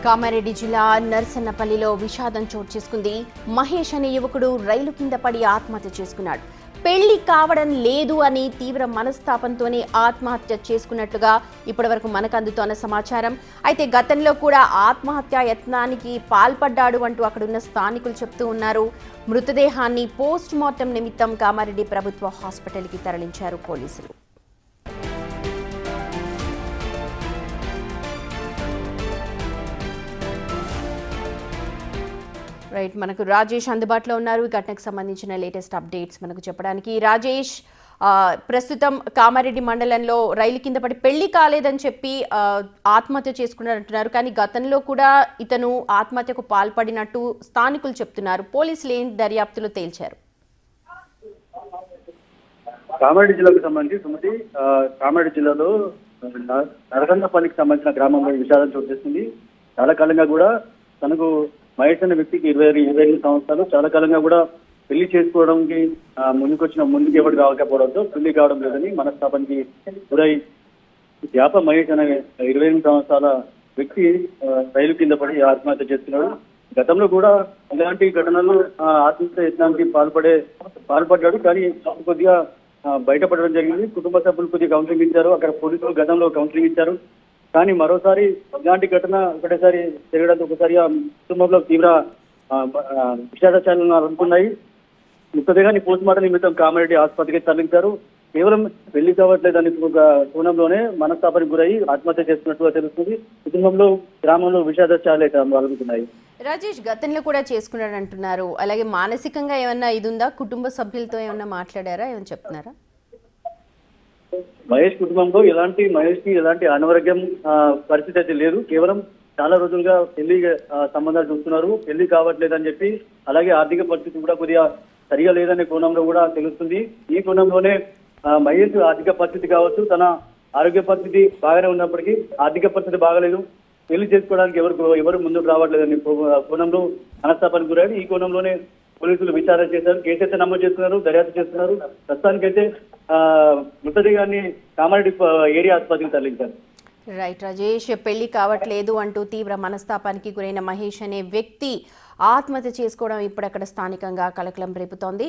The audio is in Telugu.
కామారెడ్డి జిల్లా నర్సన్నపల్లిలో విషాదం చోటు చేసుకుంది. మహేష్ అనే యువకుడు రైలు కింద పడి ఆత్మహత్య చేసుకున్నాడు. పెళ్లి కావడం లేదు అని తీవ్ర మనస్తాపంతోనే ఆత్మహత్య చేసుకున్నట్లుగా ఇప్పటివరకు మనకు అందుతోన్న సమాచారం. అయితే గతంలో కూడా ఆత్మహత్య యత్నానికి పాల్పడ్డాడు అంటూ అక్కడున్న స్థానికులు చెప్తూ ఉన్నారు. మృతదేహాన్ని పోస్ట్ మార్టం నిమిత్తం కామారెడ్డి ప్రభుత్వ హాస్పిటల్కి తరలించారు పోలీసులు. రైట్, మనకు రాజేష్ అందుబాటులో ఉన్నారు. ఈ ఘటనకు సంబంధించిన లేటెస్ట్ అప్డేట్స్ మనకు చెప్పడానికి. రాజేష్, ప్రస్తుతం కామారెడ్డి మండలంలో రైలు కింద పడి పెళ్లి కాలేదని చెప్పి ఆత్మహత్య చేసుకున్నారంటున్నారు. కానీ గతంలో కూడా ఇతను ఆత్మహత్యకు పాల్పడినట్టు స్థానికులు చెప్తున్నారు. పోలీసులు ఏం దర్యాప్తులో తేల్చారు? కామారెడ్డి జిల్లాకు సంబంధించి సుమతి, కామారెడ్డి జిల్లాలో నరసన్నపల్లికి సంబంధించిన గ్రామంలో విషాదం చోటు చేస్తుంది. చాలా కాలంగా కూడా తనకు మహేష్ అనే వ్యక్తికి 28 సంవత్సరాలు. చాలా కాలంగా కూడా పెళ్లి చేసుకోవడానికి ముందుకు ఎవరు రాకపోవడంతో పెళ్లి కావడం లేదని మనస్తాపానికి గురై వ్యాప మహేష్ అనే 28 సంవత్సరాల వ్యక్తి రైలు కింద పడి ఆత్మహత్య చేస్తున్నాడు. గతంలో కూడా ఇలాంటి ఘటనలు ఆత్మహత్య యత్నానికి పాల్పడ్డాడు. కానీ కొద్దిగా బయటపడడం జరిగింది. కుటుంబ సభ్యులు కొద్దిగా కౌన్సిలింగ్ ఇచ్చారు. అక్కడ పోలీసులు గతంలో కౌన్సిలింగ్ ఇచ్చారు. కానీ మరోసారి ఇలాంటి ఘటన ఒకటేసారి జరగడంతో ఒకసారి ఆ కుటుంబంలో తీవ్ర విషాదాలు అనుకున్నాయి. మృతదేహాన్ని పోస్ట్ మార్టం నిమిత్తం కామారెడ్డి ఆసుపత్రికి తరలించారు. కేవలం పెళ్లి కావట్లేదని ఒక కోణంలోనే మనస్తాపానికి గురై ఆత్మహత్య చేస్తున్నట్టుగా తెలుస్తుంది. కుటుంబంలో గ్రామంలో విషాదాలు అయితే అలుగుతున్నాయి. రాజేష్, గతంలో కూడా చేసుకున్నాడు అంటున్నారు. అలాగే మానసికంగా ఏమన్నా ఇది ఉందా? కుటుంబ సభ్యులతో ఏమన్నా మాట్లాడారా? ఏమన్నా చెప్తున్నారా? మహేష్ కుటుంబంలో మహేష్ కి ఎలాంటి అనారోగ్యం పరిస్థితి అయితే లేదు. కేవలం చాలా రోజులుగా పెళ్లి సంబంధాలు చూస్తున్నారు. పెళ్లి కావట్లేదని చెప్పి, అలాగే ఆర్థిక పరిస్థితి కూడా కొద్దిగా సరిగా లేదనే కోణంలో కూడా తెలుస్తుంది. ఈ కోణంలోనే మహేష్ ఆర్థిక పరిస్థితి కావచ్చు, తన ఆరోగ్య పరిస్థితి బాగానే ఉన్నప్పటికీ ఆర్థిక పరిస్థితి బాగాలేదు, పెళ్లి చేసుకోవడానికి ఎవరు ముందుకు రావట్లేదని కోణంలో మనస్తాపానికి గురయ్యారు. ఈ కోణంలోనే పోలీసులు విచారణ చేశారు. కేసు అయితే నమోదు చేస్తున్నారు, దర్యాప్తు చేస్తున్నారు. ప్రస్తుతానికైతే మృతదేహాన్ని కామారెడ్డి ఏరియా ఆసుపత్రికి తరలించారు. రైట్ రాజేష్, పెళ్లి కావట్లేదు అంటూ తీవ్ర మనస్తాపానికి గురైన మహేష్ అనే వ్యక్తి ఆత్మహత్య చేసుకోవడం ఇప్పుడు అక్కడ స్థానికంగా కలకలం రేపుతోంది.